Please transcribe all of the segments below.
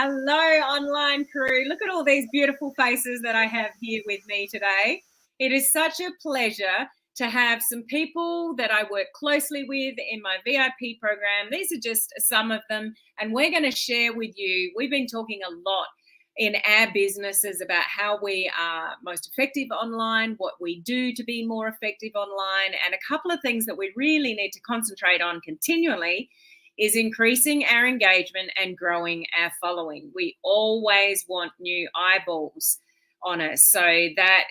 Hello, online crew. Look at all these beautiful faces that I have here with me today. It is such a pleasure to have some people that I work closely with in my VIP program. These are just some of them, and we're going to share with you. We've been talking a lot in our businesses about how we are most effective online, what we do to be more effective online, and a couple of things that we really need to concentrate on continually is increasing our engagement and growing our following. We always want new eyeballs on us. So that,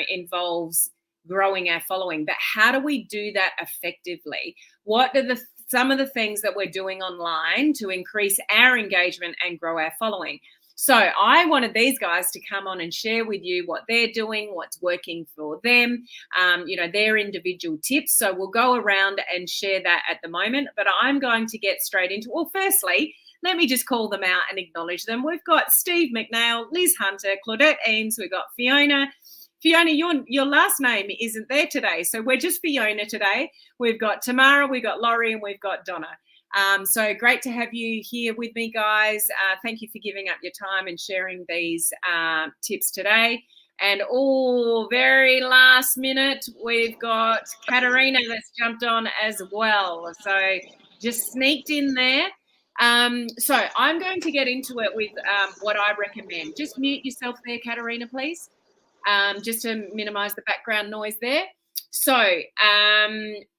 involves growing our following. But how do we do that effectively? What are some of the things that we're doing online to increase our engagement and grow our following? So I wanted these guys to come on and share with you what they're doing, what's working for them, their individual tips. So we'll go around and share that at the moment, but I'm going to get straight into, well, firstly, let me just call them out and acknowledge them. We've got Steve McNeil, Liz Hunter, Claudette Eames, we've got Fiona. Fiona, your last name isn't there today, so we're just Fiona today. We've got Tamara, we've got Laurie, and we've got Donna. So great to have you here with me, guys. Thank you for giving up your time and sharing these tips today. And very last minute, we've got Katerina that's jumped on as well. So just sneaked in there. So I'm going to get into it with what I recommend. Just mute yourself there, Katerina, please, just to minimize the background noise there. So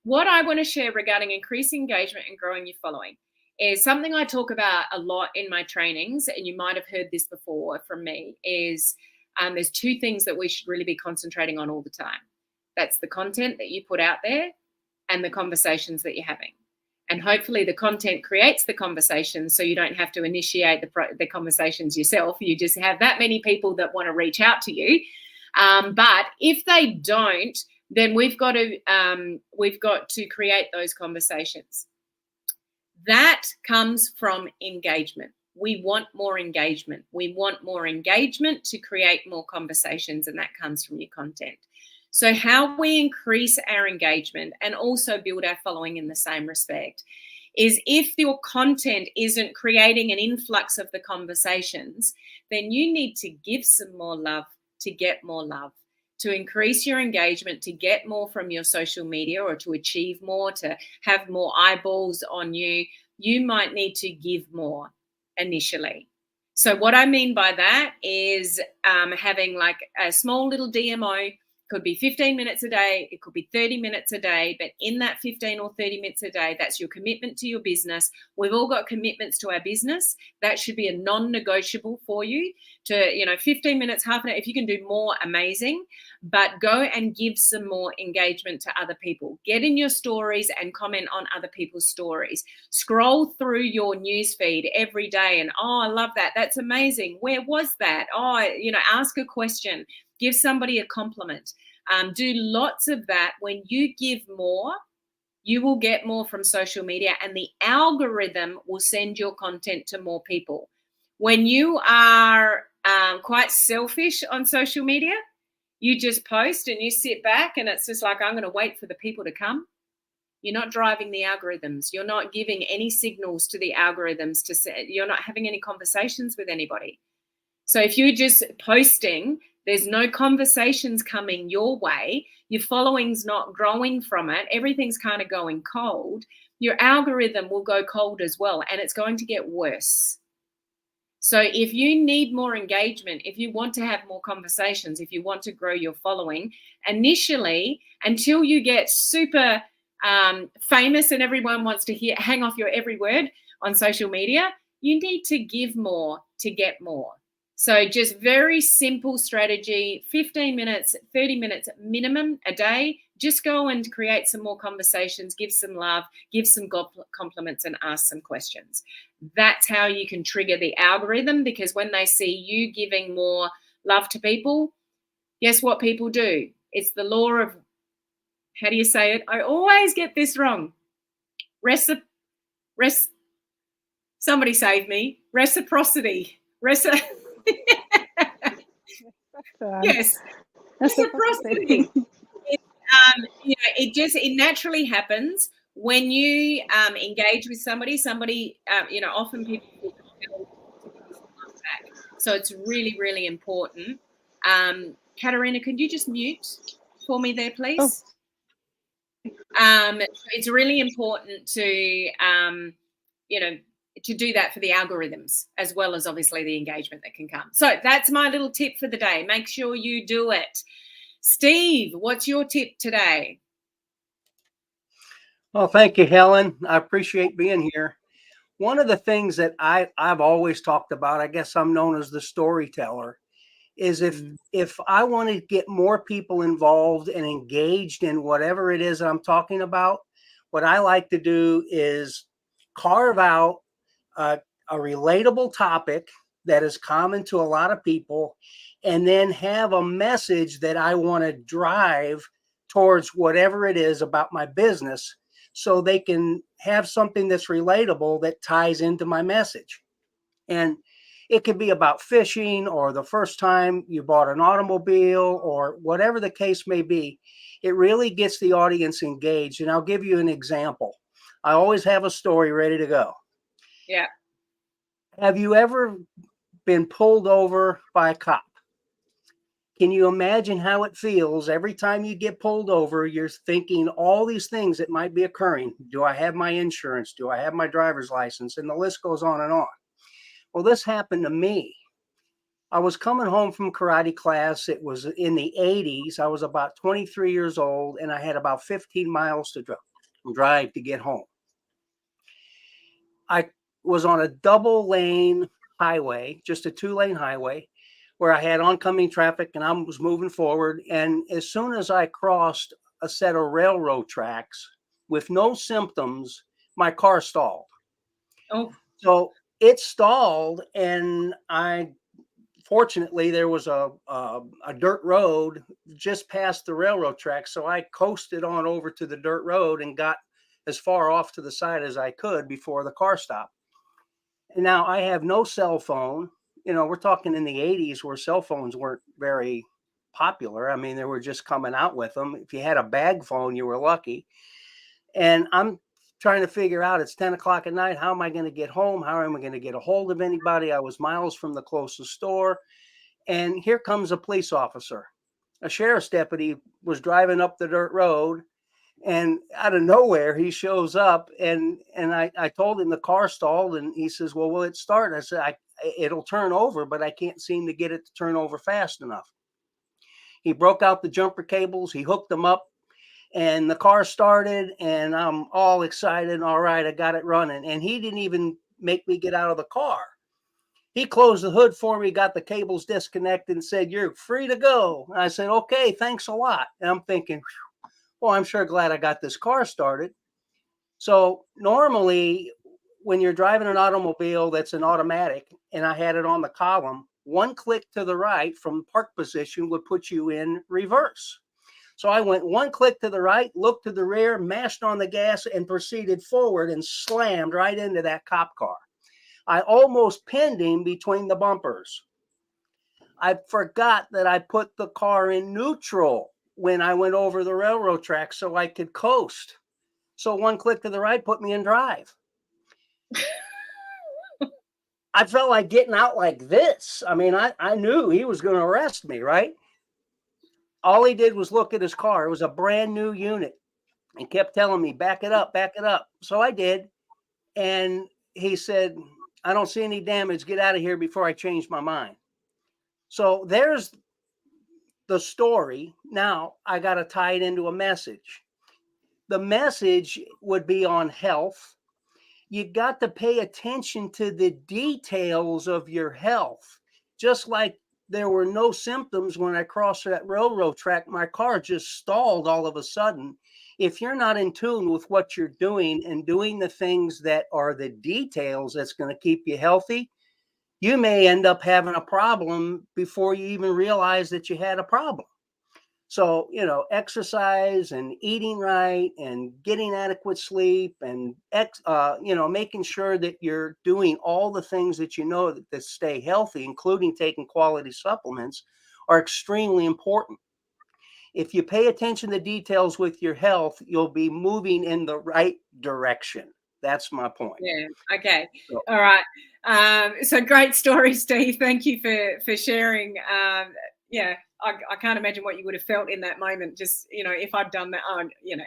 what I want to share regarding increasing engagement and growing your following is something I talk about a lot in my trainings, and you might have heard this before from me, is there's two things that we should really be concentrating on all the time. That's the content that you put out there and the conversations that you're having. And hopefully the content creates the conversations so you don't have to initiate the conversations yourself. You just have that many people that want to reach out to you. But if they don't, then we've got to create those conversations. That comes from engagement. We want more engagement. We want more engagement to create more conversations, and that comes from your content. So how we increase our engagement and also build our following in the same respect is if your content isn't creating an influx of the conversations, then you need to give some more love to get more love. To increase your engagement, to get more from your social media, or to achieve more, to have more eyeballs on you, you might need to give more initially. So what I mean by that is having like a small little DMO. Could be 15 minutes a day, it could be 30 minutes a day, but in that 15 or 30 minutes a day, that's your commitment to your business. We've all got commitments to our business. That should be a non-negotiable for you to, 15 minutes, half an hour. If you can do more, amazing, but go and give some more engagement to other people. Get in your stories and comment on other people's stories. Scroll through your news feed every day and, oh, I love that. That's amazing. Where was that? Oh, ask a question. Give somebody a compliment. Do lots of that. When you give more, you will get more from social media, and the algorithm will send your content to more people. When you are quite selfish on social media, you just post and you sit back and it's just like, I'm going to wait for the people to come. You're not driving the algorithms. You're not giving any signals to the algorithms to say, you're not having any conversations with anybody. So if you're just posting, there's no conversations coming your way, your following's not growing from it, everything's kind of going cold, your algorithm will go cold as well, and it's going to get worse. So if you need more engagement, if you want to have more conversations, if you want to grow your following, initially, until you get super famous and everyone wants to hang off your every word on social media, you need to give more to get more. So just very simple strategy, 15 minutes, 30 minutes minimum a day. Just go and create some more conversations, give some love, give some compliments, and ask some questions. That's how you can trigger the algorithm, because when they see you giving more love to people, guess what people do? It's the law of, how do you say it? I always get this wrong. Somebody save me. Reciprocity. Yes, reciprocity. It naturally happens when you engage with somebody. Often people So it's really, really important. Katerina, could you just mute for me there, please? It's really important to, you know, to do that for the algorithms, as well as obviously the engagement that can come. So that's my little tip for the day. Make sure you do it. Steve, what's your tip today? Well, thank you, Helen. I appreciate being here. One of the things that I've always talked about, I guess I'm known as the storyteller, is if I want to get more people involved and engaged in whatever it is I'm talking about, what I like to do is carve out a relatable topic that is common to a lot of people, and then have a message that I want to drive towards whatever it is about my business, so they can have something that's relatable that ties into my message. And it could be about fishing, or the first time you bought an automobile, or whatever the case may be. It really gets the audience engaged. And I'll give you an example. I always have a story ready to go. Yeah. Have you ever been pulled over by a cop? Can you imagine how it feels every time you get pulled over? You're thinking all these things that might be occurring. Do I have my insurance? Do I have my driver's license? And the list goes on and on. Well, this happened to me. I was coming home from karate class. It was in the 80s. I was about 23 years old, and I had about 15 miles to drive to get home. I was on a double lane highway, just a 2-lane highway, where I had oncoming traffic and I was moving forward. And as soon as I crossed a set of railroad tracks with no symptoms, my car stalled. Oh. So it stalled, and fortunately, there was a dirt road just past the railroad tracks. So I coasted on over to the dirt road and got as far off to the side as I could before the car stopped. And now I have no cell phone. You know, we're talking in the 80s, where cell phones weren't very popular. I mean, they were just coming out with them. If you had a bag phone, you were lucky. And I'm trying to figure out, it's 10 o'clock at night. How am I going to get home? How am I going to get a hold of anybody? I was miles from the closest store. And here comes a police officer. A sheriff's deputy was driving up the dirt road, and out of nowhere he shows up, and I told him the car stalled, and he says, well, will it start? I said, it'll turn over, but I can't seem to get it to turn over fast enough. He broke out the jumper cables, he hooked them up, and the car started, and I'm all excited. All right, I got it running. And he didn't even make me get out of the car. He closed the hood for me, got the cables disconnected, and said, you're free to go. And I said, okay, thanks a lot. And I'm thinking, well, I'm sure glad I got this car started. So normally, when you're driving an automobile that's an automatic, and I had it on the column, one click to the right from park position would put you in reverse. So I went one click to the right, looked to the rear, mashed on the gas, and proceeded forward and slammed right into that cop car. I almost pinned him between the bumpers. I forgot that I put the car in neutral when I went over the railroad track so I could coast. So one click to the right put me in drive. I felt like getting out like this. I mean, I knew he was going to arrest me, right? All he did was look at his car. It was a brand new unit, and kept telling me, back it up, back it up. So I did. And he said, I don't see any damage. Get out of here before I change my mind. So there's the story. Now I got to tie it into a message. The message would be on health. You got to pay attention to the details of your health. Just like there were no symptoms when I crossed that railroad track, my car just stalled all of a sudden. If you're not in tune with what you're doing and doing the things that are the details that's going to keep you healthy, you may end up having a problem before you even realize that you had a problem. So, you know, exercise and eating right and getting adequate sleep and, making sure that you're doing all the things that you know that stay healthy, including taking quality supplements, are extremely important. If you pay attention to details with your health, you'll be moving in the right direction. That's my point. Yeah. Okay. So, All right. So great story, Steve. Thank you for sharing. Yeah, I can't imagine what you would have felt in that moment. Just, if I'd done that.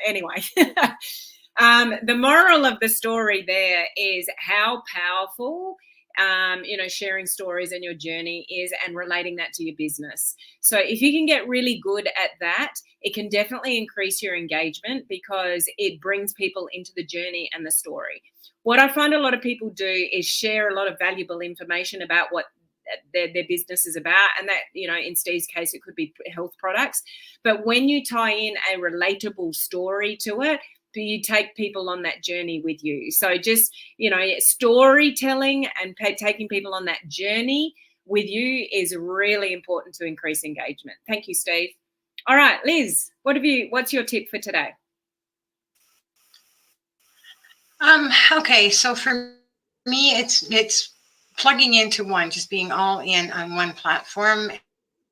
Anyway. The moral of the story there is how powerful, sharing stories and your journey is, and relating that to your business. So if you can get really good at that, it can definitely increase your engagement because it brings people into the journey and the story. What I find a lot of people do is share a lot of valuable information about what their business is about, and that, in Steve's case, it could be health products. But when you tie in a relatable story to it, you take people on that journey with you. So just, storytelling and taking people on that journey with you is really important to increase engagement. Thank you, Steve. All right, Liz, what's your tip for today? Okay, so for me, it's plugging into one, just being all in on one platform,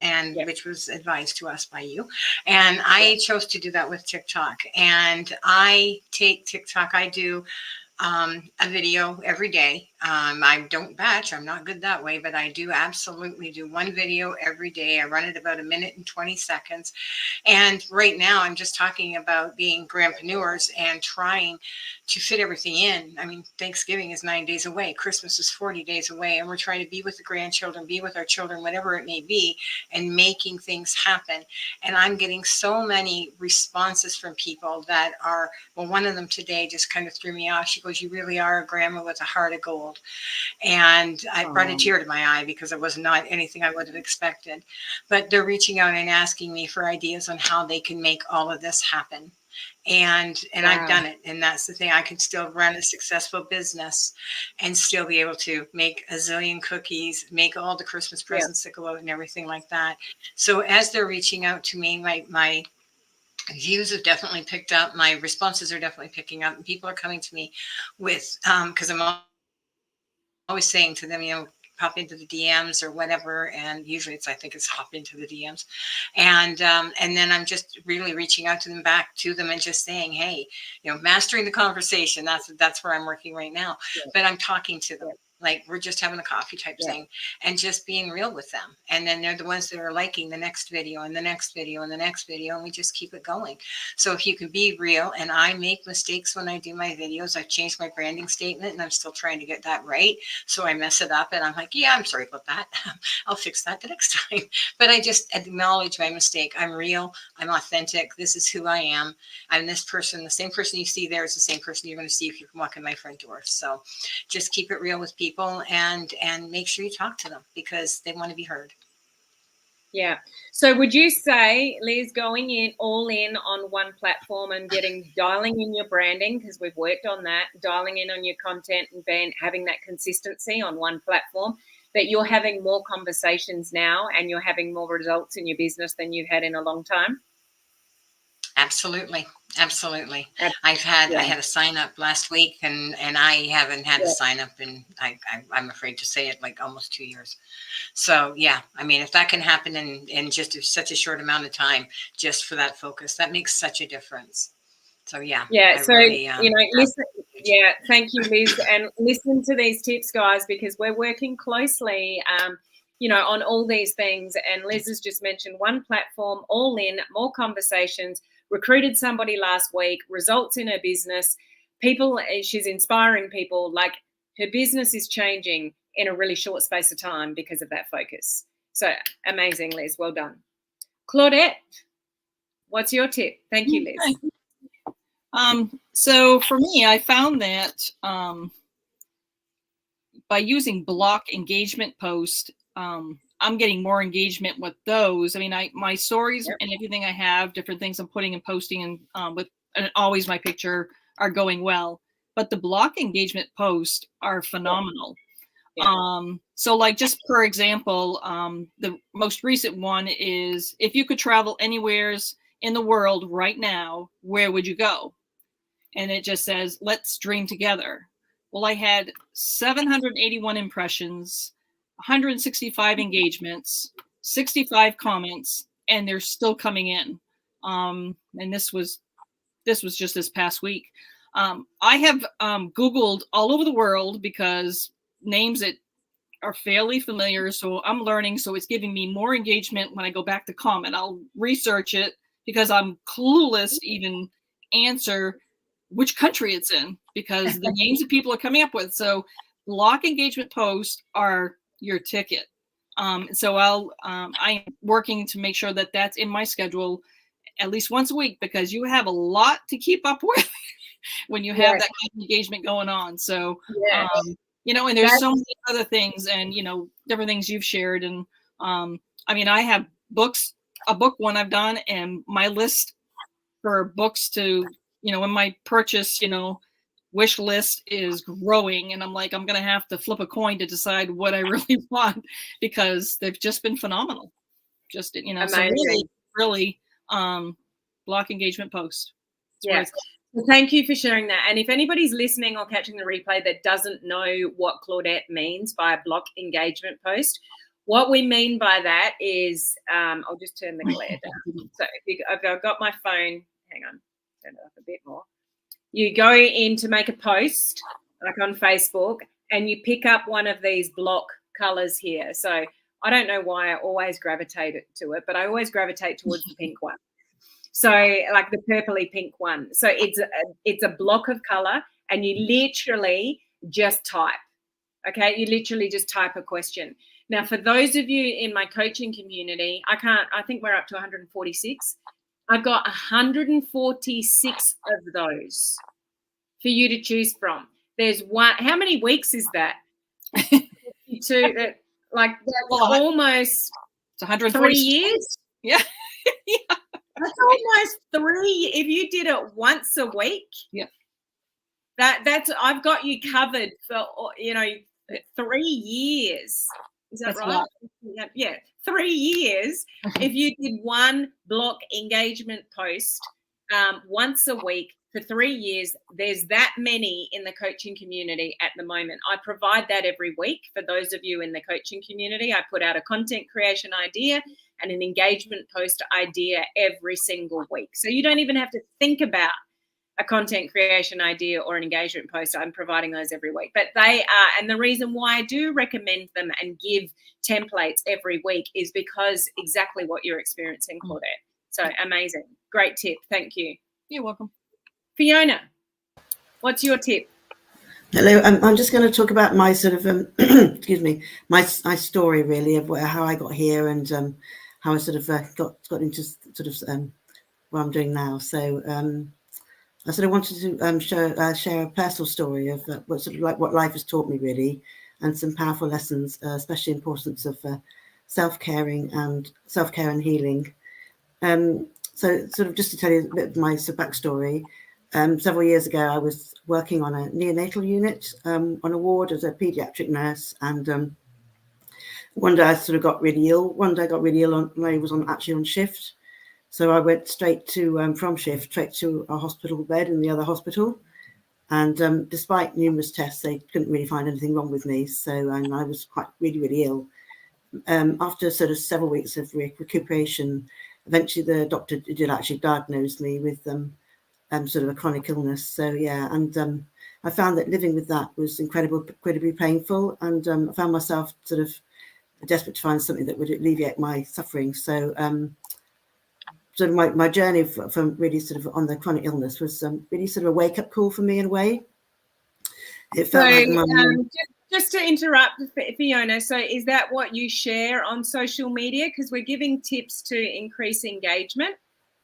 and which was advised to us by you. And I chose to do that with TikTok. And I take TikTok, I do a video every day. I don't batch, I'm not good that way, but I do absolutely do one video every day. I run it about 1 minute and 20 seconds. And right now I'm just talking about being grandpreneurs and trying to fit everything in. I mean, Thanksgiving is 9 days away. Christmas is 40 days away. And we're trying to be with the grandchildren, be with our children, whatever it may be, and making things happen. And I'm getting so many responses from people that are, well, one of them today just kind of threw me off. She goes, "You really are a grandma with a heart of gold." And I brought a tear to my eye because it was not anything I would have expected. But they're reaching out and asking me for ideas on how they can make all of this happen. And I've done it. And that's the thing. I can still run a successful business and still be able to make a zillion cookies, make all the Christmas presents that go out and everything like that. So as they're reaching out to me, my views have definitely picked up. My responses are definitely picking up. And people are coming to me with, because I'm always saying to them, pop into the DMs or whatever. And usually I think it's hop into the DMs. And then I'm just really reaching out to them and just saying, hey, mastering the conversation. That's where I'm working right now. But I'm talking to them. Like we're just having a coffee type thing, and just being real with them. And then they're the ones that are liking the next video and the next video and the next video. And we just keep it going. So if you can be real, and I make mistakes when I do my videos. I've changed my branding statement and I'm still trying to get that right. So I mess it up and I'm like, yeah, I'm sorry about that. I'll fix that the next time. But I just acknowledge my mistake. I'm real. I'm authentic. This is who I am. I'm this person. The same person you see there is the same person you're going to see if you can walk in my front door. So just keep it real with people. And make sure you talk to them because they want to be heard. Yeah. So would you say, Liz, going all in on one platform and dialing in your branding, because we've worked on that, dialing in on your content and then having that consistency on one platform, that you're having more conversations now and you're having more results in your business than you've had in a long time? Absolutely. I had a sign up last week and I haven't had a sign up in, I'm afraid to say it, like almost 2 years. So yeah, I mean, if that can happen in just such a short amount of time, just for that focus, that makes such a difference. So yeah. So, listen, thank you, Liz. And listen to these tips, guys, because we're working closely, on all these things. And Liz has just mentioned one platform, all in, more conversations, recruited somebody last week, results in her business. She's inspiring people. Like, her business is changing in a really short space of time because of that focus. So amazing, Liz. Well done. Claudette, what's your tip? Thank you, Liz. So for me, I found that by using block engagement posts, I'm getting more engagement with those. I mean, my stories and everything I have, different things I'm putting and posting, and always my picture are going well. But the block engagement posts are phenomenal. So like, just for example, the most recent one is, if you could travel anywhere in the world right now, where would you go? And it just says, let's dream together. Well, I had 781 impressions, 165 engagements, 65 comments, and they're still coming in. And this was just this past week. I have Googled all over the world because names that are fairly familiar. So I'm learning. So it's giving me more engagement when I go back to comment. I'll research it because I'm clueless to even answer which country it's in because the names that people are coming up with. So block engagement posts are your ticket. So I am working to make sure that that's in my schedule at least once a week because you have a lot to keep up with when you have that kind of engagement going on. So, and there's so many other things and, different things you've shared. And I have a book one I've done and my list for books to, in my purchase, wish list is growing. And I'm like, I'm going to have to flip a coin to decide what I really want because they've just been phenomenal. Just, so really, block engagement post. Yeah. Well, thank you for sharing that. And if anybody's listening or catching the replay that doesn't know what Claudette means by a block engagement post, what we mean by that is, I'll just turn the glare down. So if I've got my phone, hang on, turn it up a bit more. You go in to make a post, like on Facebook, and you pick up one of these block colors here. So I don't know why I always gravitate to it, but I always gravitate towards the pink one. So like the purpley pink one. So it's a block of color and you literally just type. Okay. You literally just type a question. Now, for those of you in my coaching community, I think we're up to 146. I've got 146 of those for you to choose from. There's one. How many weeks is that? 52. Like that's almost it's 140 3 years. Yeah. Yeah. That's almost 3. If you did it once a week, that's I've got you covered for 3 years. Is that right? Yeah, 3 years. If you did one block engagement post once a week for 3 years, there's that many in the coaching community at the moment. I provide that every week for those of you in the coaching community. I put out a content creation idea and an engagement post idea every single week. So you don't even have to think about a content creation idea or an engagement post. I'm providing those every week. But they are, and the reason why I do recommend them and give templates every week is because exactly what you're experiencing, Claudette. So amazing. Great tip. Thank you. You're welcome. Fiona, what's your tip? Hello, I'm just going to talk about my sort of, excuse me, my story really of how I got here and how I sort of got into sort of what I'm doing now. So I sort of wanted to share a personal story of what sort of like what life has taught me really, and some powerful lessons, especially importance of self-care and healing. So sort of just to tell you a bit of my sort of backstory. Several years ago, I was working on a neonatal unit on a ward as a paediatric nurse, and one day I sort of got really ill. One day I got really ill when I was actually on shift, so I went straight to from shift straight to a hospital bed in the other hospital, and despite numerous tests, they couldn't really find anything wrong with me. So I was quite really ill. After sort of several weeks of recuperation, eventually the doctor did actually diagnose me with sort of a chronic illness. So yeah, and I found that living with that was incredibly painful, and I found myself sort of desperate to find something that would alleviate my suffering. So sort of my journey from really sort of on the chronic illness was really sort of a wake-up call for me in a way. It felt like just to interrupt, Fiona, so is that what you share on social media? Because we're giving tips to increase engagement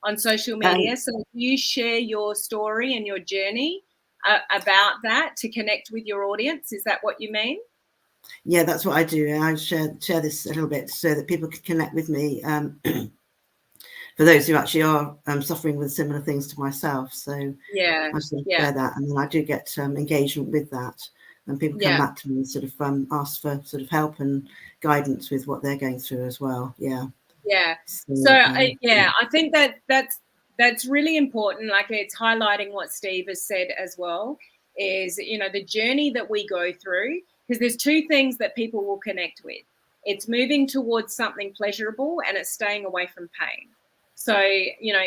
on social media. So you share your story and your journey about that to connect with your audience. Is that what you mean? Yeah, that's what I do. I share this a little bit so that people can connect with me. For those who actually are suffering with similar things to myself. So I sort of share that, and then I do get engagement with that. And people come back to me and sort of ask for sort of help and guidance with what they're going through as well. Yeah. Yeah. So I think that's really important. Like it's highlighting what Steve has said as well, is, the journey that we go through, because there's two things that people will connect with. It's moving towards something pleasurable and it's staying away from pain. So,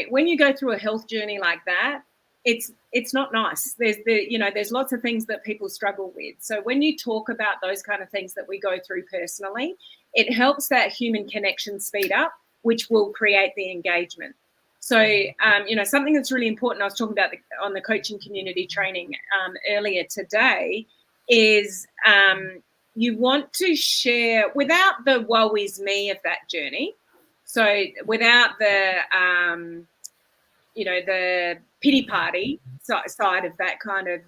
when you go through a health journey like that, it's not nice. There's lots of things that people struggle with. So when you talk about those kind of things that we go through personally, it helps that human connection speed up, which will create the engagement. So, something that's really important, I was talking about on the coaching community training earlier today, is you want to share without the woe is me of that journey. So without the, the pity party side of that kind of,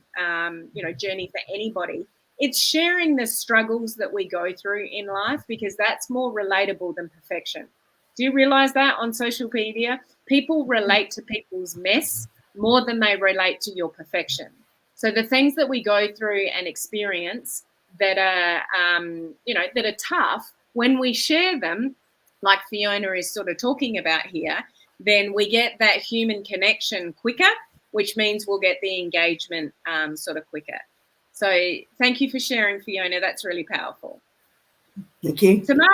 journey for anybody. It's sharing the struggles that we go through in life, because that's more relatable than perfection. Do you realize that on social media? People relate to people's mess more than they relate to your perfection. So the things that we go through and experience that are, that are tough, when we share them, like Fiona is sort of talking about here, then we get that human connection quicker, which means we'll get the engagement sort of quicker. So thank you for sharing, Fiona. That's really powerful. Thank you. Tamara.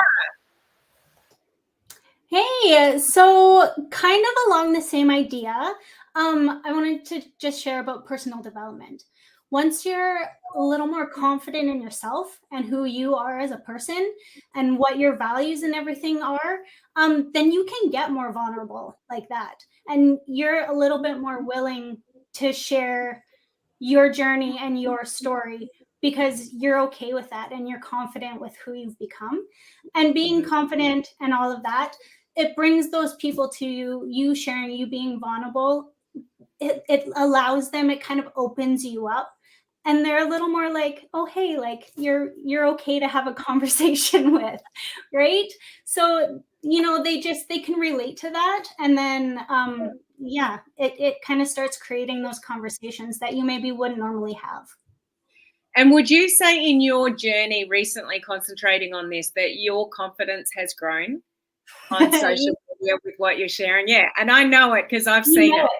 Hey, so kind of along the same idea, I wanted to just share about personal development. Once you're a little more confident in yourself and who you are as a person and what your values and everything are, then you can get more vulnerable like that. And you're a little bit more willing to share your journey and your story because you're okay with that and you're confident with who you've become. And being confident and all of that, it brings those people to you sharing, you being vulnerable. It allows them, it kind of opens you up. And they're a little more like, oh, hey, like you're okay to have a conversation with, right? So, they can relate to that. And then, it kind of starts creating those conversations that you maybe wouldn't normally have. And would you say in your journey recently concentrating on this, that your confidence has grown on social media with what you're sharing? Yeah. And I know it because I've seen it.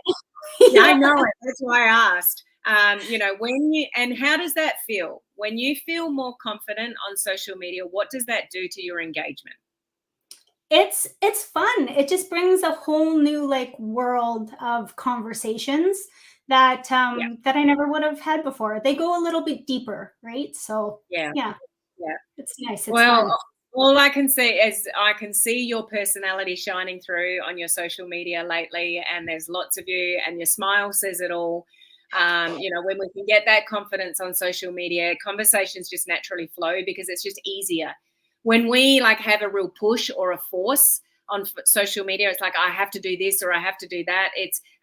Yeah, I know it. That's why I asked. And how does that feel? When you feel more confident on social media, what does that do to your engagement? It's fun. It just brings a whole new world of conversations that that I never would have had before. They go a little bit deeper, right? So yeah. It's nice. It's fun. All I can see is I can see your personality shining through on your social media lately, and there's lots of you, and your smile says it all. When we can get that confidence on social media, conversations just naturally flow because it's just easier. When we have a real push or a force on social media, it's like, I have to do this or I have to do that.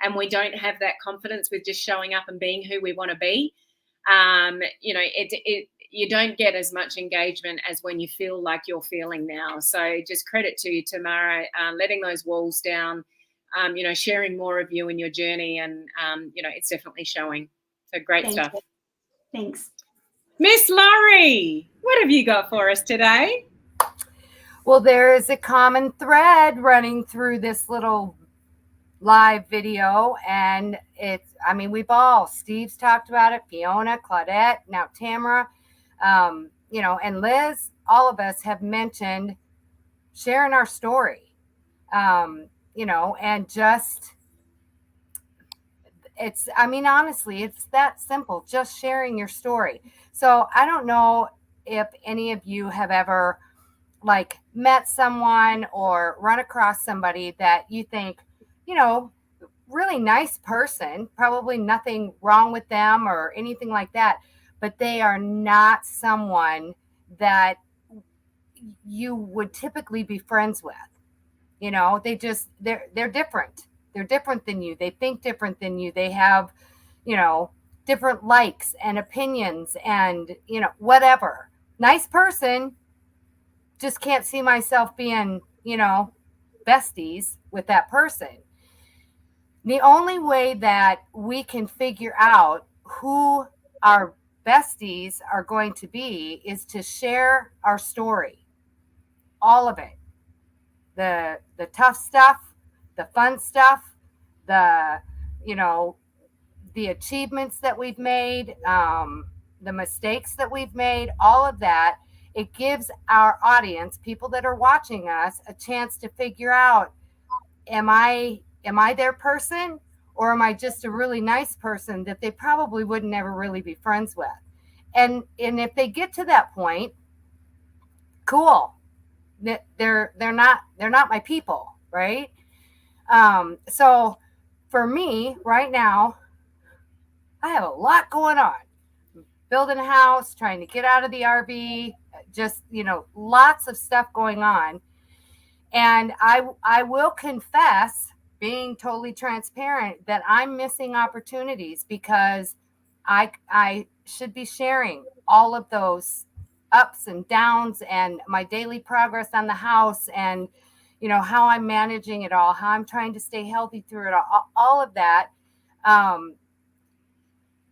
And we don't have that confidence with just showing up and being who we want to be. You don't get as much engagement as when you feel like you're feeling now. So just credit to you, Tamara, letting those walls down, sharing more of you and your journey. And, it's definitely showing. So great stuff. Thanks. Miss Laurie, what have you got for us today? Well, there is a common thread running through this little live video, and Steve's talked about it, Fiona, Claudette, now Tamara, and Liz, all of us have mentioned sharing our story, and just, honestly, it's that simple, just sharing your story. So I don't know if any of you have ever met someone or run across somebody that you think, really nice person, probably nothing wrong with them or anything like that, but they are not someone that you would typically be friends with. They're different. They're different than you. They think different than you. They have, different likes and opinions and, whatever. Nice person, just can't see myself being, besties with that person. The only way that we can figure out who our besties are going to be is to share our story. All of it. The tough stuff, the fun stuff, the achievements that we've made, the mistakes that we've made, all of that. It gives our audience, people that are watching us, a chance to figure out, am I their person, Or am I just a really nice person that they probably would never really be friends with? And if they get to that point, cool. They're not my people, right? So for me right now, I have a lot going on. Building a house, trying to get out of the RV, just, lots of stuff going on. And I will confess, being totally transparent, that I'm missing opportunities because I should be sharing all of those ups and downs and my daily progress on the house and, how I'm managing it all, how I'm trying to stay healthy through it all of that.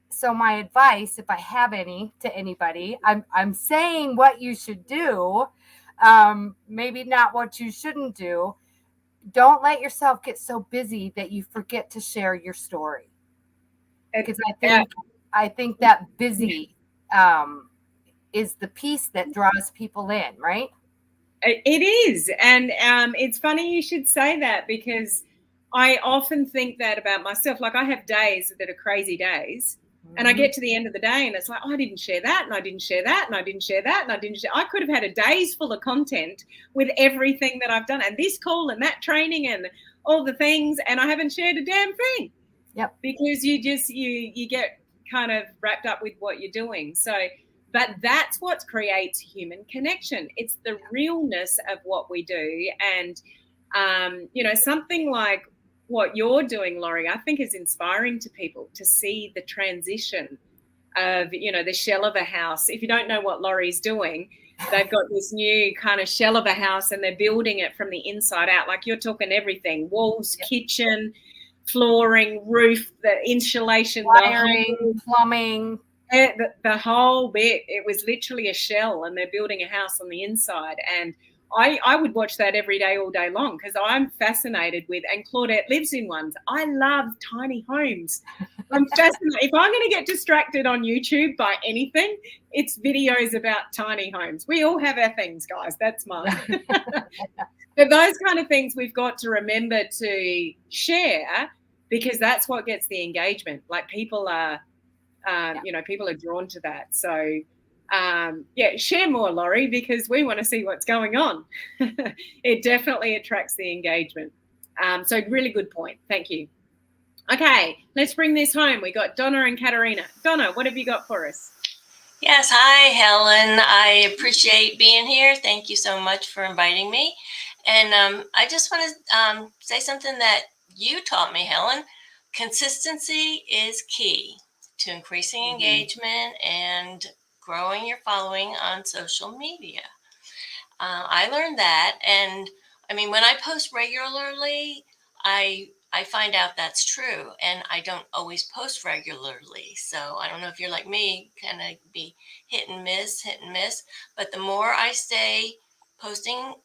So my advice, if I have any to anybody, I'm saying what you should do, maybe not what you shouldn't do. Don't let yourself get so busy that you forget to share your story. Because I think that busy is the piece that draws people in, right? It is. And it's funny you should say that, because I often think that about myself. Like, I have days that are crazy days. And I get to the end of the day and it's like, oh, I didn't share that, and I didn't share that, and I didn't share that, and I didn't share. I could have had a day's full of content with everything that I've done, and this call and that training and all the things, and I haven't shared a damn thing. Yep. Because you get kind of wrapped up with what you're doing. So, but that's what creates human connection. It's the realness of what we do. And, something like what you're doing, Laurie, I think is inspiring to people to see the transition of, the shell of a house. If you don't know what Laurie's doing, they've got this new kind of shell of a house and they're building it from the inside out. Like, you're talking everything: walls, kitchen, flooring, roof, the insulation, wiring, plumbing. The whole bit. It was literally a shell, and they're building a house on the inside. And I would watch that every day, all day long, because I'm fascinated with, and Claudette lives in ones. I love tiny homes. I'm fascinated. If I'm going to get distracted on YouTube by anything, it's videos about tiny homes. We all have our things, guys. That's mine. But those kind of things we've got to remember to share, because that's what gets the engagement. Like, people are, people are drawn to that. So, share more, Laurie, because we want to see what's going on. It definitely attracts the engagement. So really good point. Thank you. Okay, let's bring this home. We got Donna and Katerina. Donna, what have you got for us? Yes, hi, Helen. I appreciate being here. Thank you so much for inviting me. And I just want to say something that you taught me, Helen. Consistency is key to increasing engagement and growing your following on social media. I learned that. And I mean, when I post regularly, I find out that's true, and I don't always post regularly. So I don't know if you're like me, kind of be hit and miss. But the more I stay posting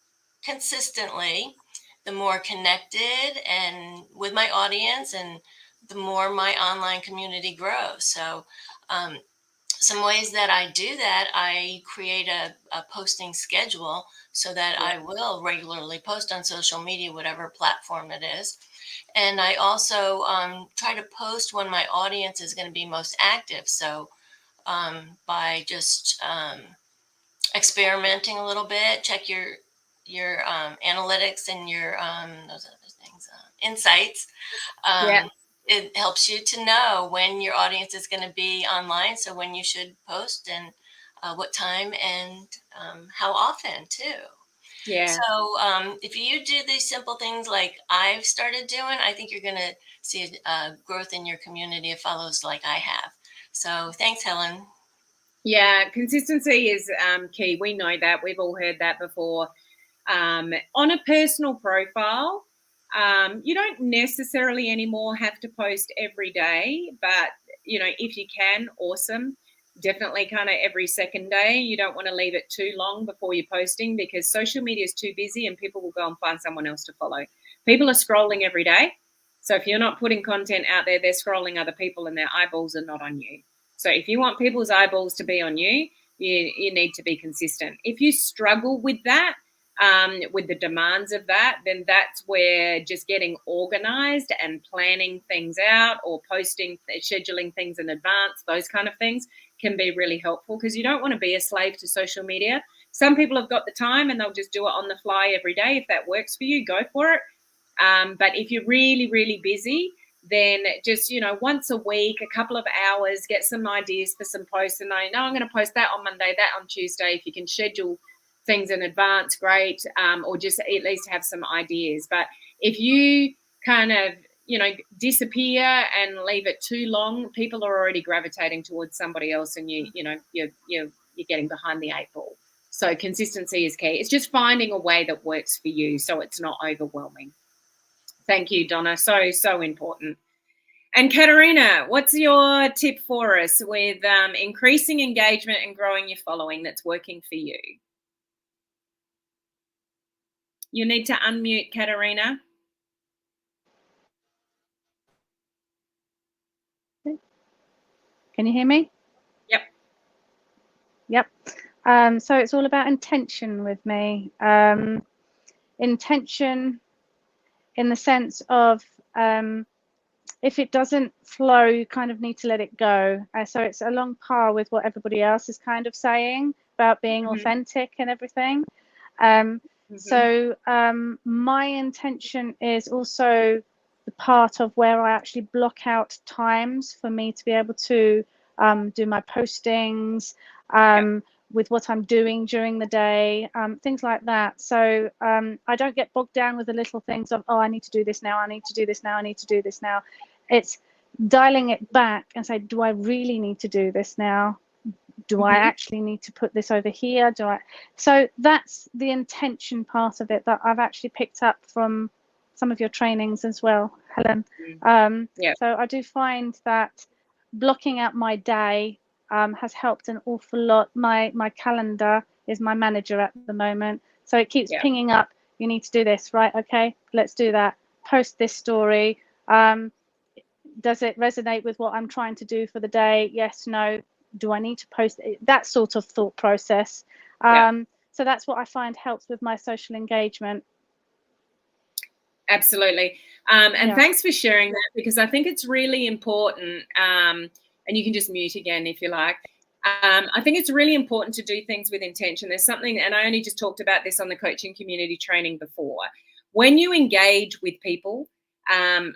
consistently, the more connected and with my audience, and the more my online community grows. So some ways that I do that, I create a posting schedule so that I will regularly post on social media, whatever platform it is. And I also try to post when my audience is going to be most active. So by just experimenting a little bit, check your analytics and your those other things, insights. It helps you to know when your audience is going to be online. So when you should post, and what time, and how often too. Yeah. So if you do these simple things like I've started doing, I think you're going to see a growth in your community of follows like I have. So thanks, Helen. Yeah, consistency is key. We know that. We've all heard that before. On a personal profile, you don't necessarily anymore have to post every day, but, if you can, awesome. Definitely kind of every second day. You don't want to leave it too long before you're posting, because social media is too busy and people will go and find someone else to follow. People are scrolling every day. So if you're not putting content out there, they're scrolling other people and their eyeballs are not on you. So if you want people's eyeballs to be on you, you need to be consistent. If you struggle with that, with the demands of that, then that's where just getting organized and planning things out, or scheduling things in advance, those kind of things can be really helpful, because you don't want to be a slave to social media. Some people have got the time and they'll just do it on the fly every day. If that works for you, go for it. But if you're really, really busy, then just, once a week, a couple of hours, get some ideas for some posts, and I'm going to post that on Monday, that on Tuesday. If you can schedule things in advance, great, or just at least have some ideas. But if you kind of, disappear and leave it too long, people are already gravitating towards somebody else, and you're getting behind the 8 ball. So consistency is key. It's just finding a way that works for you, so it's not overwhelming. Thank you, Donna. So important. And Katerina, what's your tip for us with increasing engagement and growing your following that's working for you? You need to unmute, Katerina. Can you hear me? Yep. Yep. So it's all about intention with me. Intention in the sense of if it doesn't flow, you kind of need to let it go. So it's along par with what everybody else is kind of saying about being authentic and everything. So my intention is also the part of where I actually block out times for me to be able to do my postings with what I'm doing during the day, things like that. So I don't get bogged down with the little things of, oh, I need to do this now, I need to do this now, I need to do this now. It's dialing it back and say, do I really need to do this now? Do I actually need to put this over here? So that's the intention part of it that I've actually picked up from some of your trainings as well, Helen. So I do find that blocking out my day has helped an awful lot. My calendar is my manager at the moment, so it keeps pinging up. You need to do this, right? Okay, let's do that. Post this story. Does it resonate with what I'm trying to do for the day? Yes, no. Do I need to post it? That sort of thought process. So that's what I find helps with my social engagement. Absolutely. And thanks for sharing that, because I think it's really important. And you can just mute again if you like. I think it's really important to do things with intention. There's something, and I only just talked about this on the coaching community training before. When you engage with people,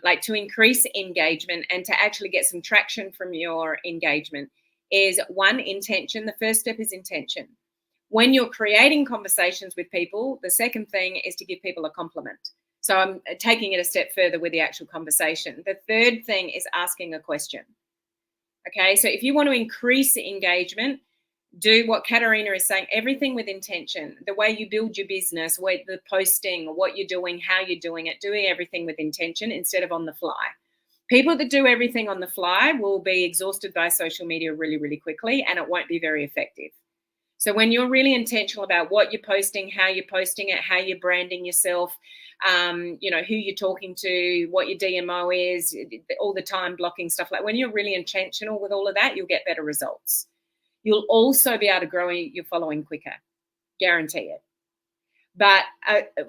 like to increase engagement and to actually get some traction from your engagement, is one, intention. The first step is intention. When you're creating conversations with people, the second thing is to give people a compliment. So I'm taking it a step further with the actual conversation. The third thing is asking a question. Okay, so if you want to increase engagement, do what Katerina is saying, everything with intention. The way you build your business, the posting, what you're doing, how you're doing it, doing everything with intention instead of on the fly. People that do everything on the fly will be exhausted by social media really, really quickly, and it won't be very effective. So when you're really intentional about what you're posting, how you're posting it, how you're branding yourself, who you're talking to, what your DMO is, all the time blocking stuff, like when you're really intentional with all of that, you'll get better results. You'll also be able to grow your following quicker, guarantee it. But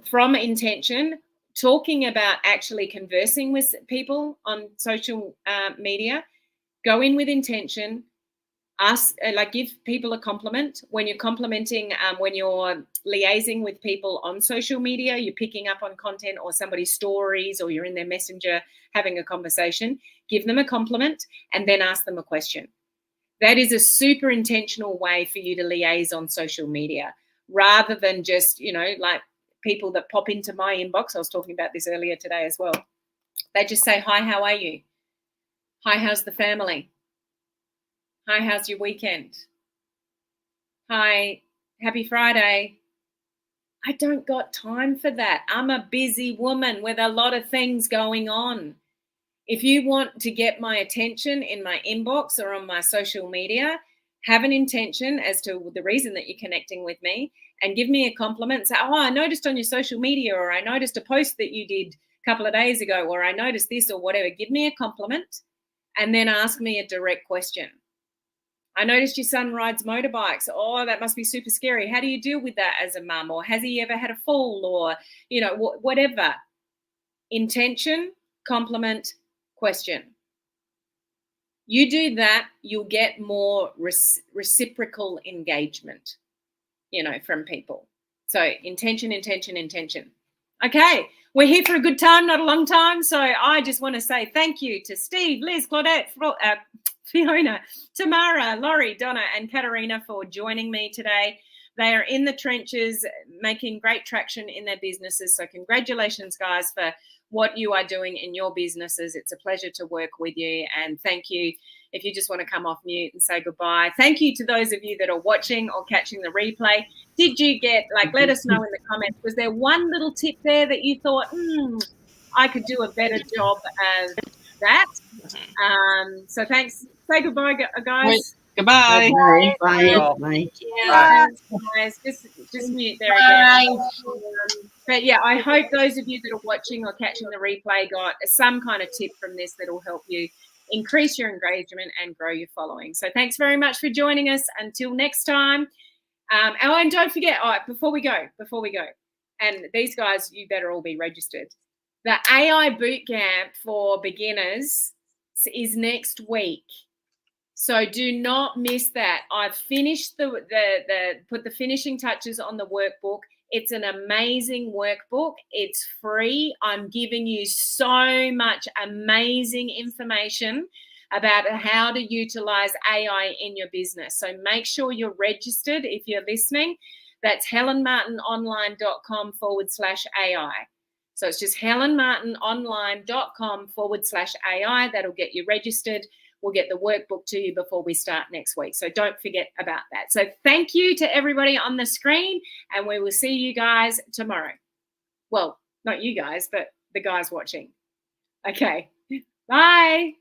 from intention, talking about actually conversing with people on social media, go in with intention. Give people a compliment. When you're complimenting, when you're liaising with people on social media, you're picking up on content or somebody's stories, or you're in their messenger having a conversation, give them a compliment and then ask them a question. That is a super intentional way for you to liaise on social media, rather than just, like people that pop into my inbox. I was talking about this earlier today as well. They just say, hi, how are you? Hi, how's the family? Hi, how's your weekend? Hi, happy Friday. I don't got time for that. I'm a busy woman with a lot of things going on. If you want to get my attention in my inbox or on my social media, have an intention as to the reason that you're connecting with me, and give me a compliment. Say, oh, I noticed on your social media, or I noticed a post that you did a couple of days ago, or I noticed this or whatever. Give me a compliment and then ask me a direct question. I noticed your son rides motorbikes. Oh, that must be super scary. How do you deal with that as a mum? Or has he ever had a fall? Or, you know, whatever. Intention, compliment, question. You do that, you'll get more reciprocal engagement, you know, from people. So intention, intention, intention. Okay, we're here for a good time, not a long time. So I just want to say thank you to Steve, Liz, Claudette, Fiona, Tamara, Laurie, Donna, and Katarina for joining me today. They are in the trenches making great traction in their businesses. So congratulations, guys, for what you are doing in your businesses. It's a pleasure to work with you. And thank you. If you just want to come off mute and say goodbye. Thank you to those of you that are watching or catching the replay. Did you get, let us know in the comments, was there one little tip there that you thought, I could do a better job as that? So thanks. Say goodbye, guys. Right. Goodbye. Bye. Bye. Oh. Bye. Guys, just mute there again. But yeah, I hope those of you that are watching or catching the replay got some kind of tip from this that will help you increase your engagement and grow your following. So thanks very much for joining us. Until next time. And don't forget, before we go, and these guys, you better all be registered. The AI Bootcamp for beginners is next week. So do not miss that. I've finished put the finishing touches on the workbook. It's an amazing workbook. It's free. I'm giving you so much amazing information about how to utilize AI in your business. So make sure you're registered if you're listening. That's helenmartinonline.com/AI. So it's just helenmartinonline.com/AI. That'll get you registered. We'll get the workbook to you before we start next week. So don't forget about that. So thank you to everybody on the screen, and we will see you guys tomorrow. Well, not you guys, but the guys watching. Okay. Bye.